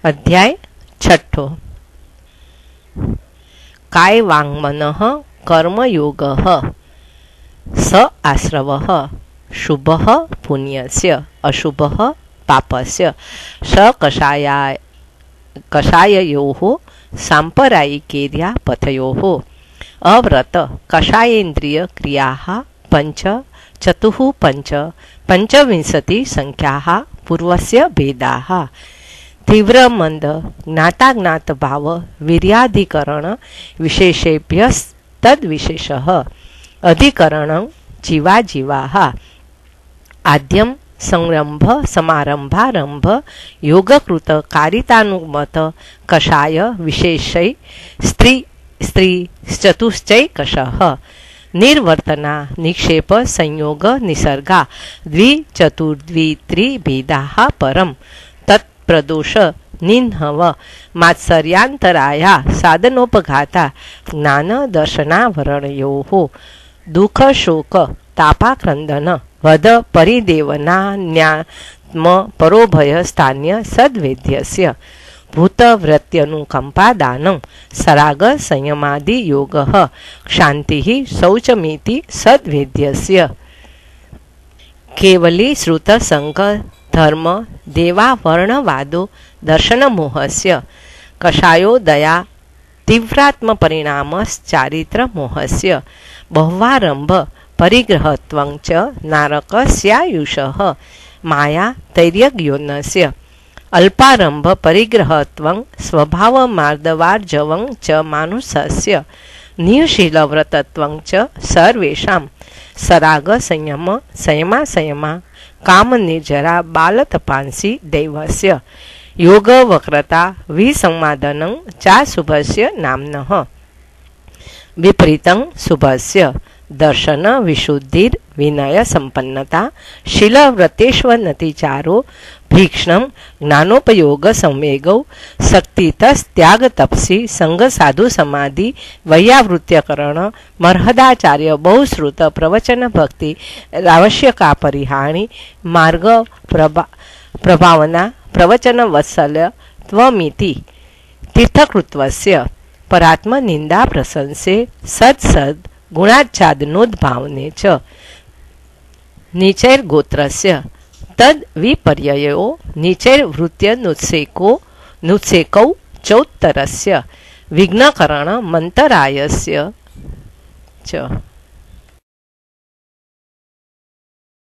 अध्याय छठो। काय वाङ्मनः कर्मयोगः स आश्रवः शुभः पुण्यस्य अशुभः पापस्य स कषाययोः सांपरायिकेर्या पथयोः अव्रत कषायेन्द्रिय क्रियाः पंच चतुः पंचविंशति संख्याः पूर्वस्य भेदाः तीव्र मंद ज्ञाताज्ञात भाव वीर्याधिकरण विशेषेभ्यस्तद् विशेषः अधिकरणं जीवाः आद्यं संरंभ समारंभारंभ योगकृत कारितानुमत कषाय विशेषै स्त्री चतुश्चैकशः निर्वर्तना निक्षेप संयोग निसर्गा द्विचतुर्द्वित्रिभेदाः परम् प्रदोष निन्हव मात्सर्यांतराया साधनोपघाता ज्ञान दर्शनावरणयोः दुख शोक तापाक्रंदन वध परिदेवनान्यात्म परोभय स्थान्य सद्वेद्यस्य भूतवृत्त्यनुकंपादानं सराग संयमादि योगः क्षान्तिः शौचमिति सद्वेद्यस्य केवली श्रुत संग धर्म देवावर्णवादो दर्शनमोहस्य कषायो दया तीव्रात्म परिणामश्चारित्र मोहस्य बहुवारंभ परिग्रहत्वं च नारकस्यायुषः माया तैर्यज्ञोनस्य अल्पारंभ परिग्रहत्वं स्वभावमार्दवार्जवं च मानुषस्य नियशीलव्रतत्वं च सर्वेषां सराग संयमा काम निर्जरा बालतपांसी दैवस्य योग वक्रता विसंवादनं चाशुभस्य नाम्नः विपरीतं शुभस्य दर्शन विशुद्धिर विनय संपन्नता शीलव्रतेष्वनतिचारो भीक्ष्णं ज्ञानोपयोग संवेगौ शक्तितस्त्याग तपसी संग साधु समाधि वैयावृत्त्यकरण मर्हदाचार्य बहुश्रुत प्रवचन भक्ति आवश्यका परिहाणी मार्ग प्रभावना प्रवचन वत्सल्य त्वमिति तीर्थकृत्वस्य परात्म निंदा प्रशंसे सद गुणाच्छादनोद्भावने च नीचैर गोत्रस्य तद विपर्ययो नीचैर वृत्य नुत्सेकौ चौत्तरस्य विघ्नकरण मंतरायस्य च।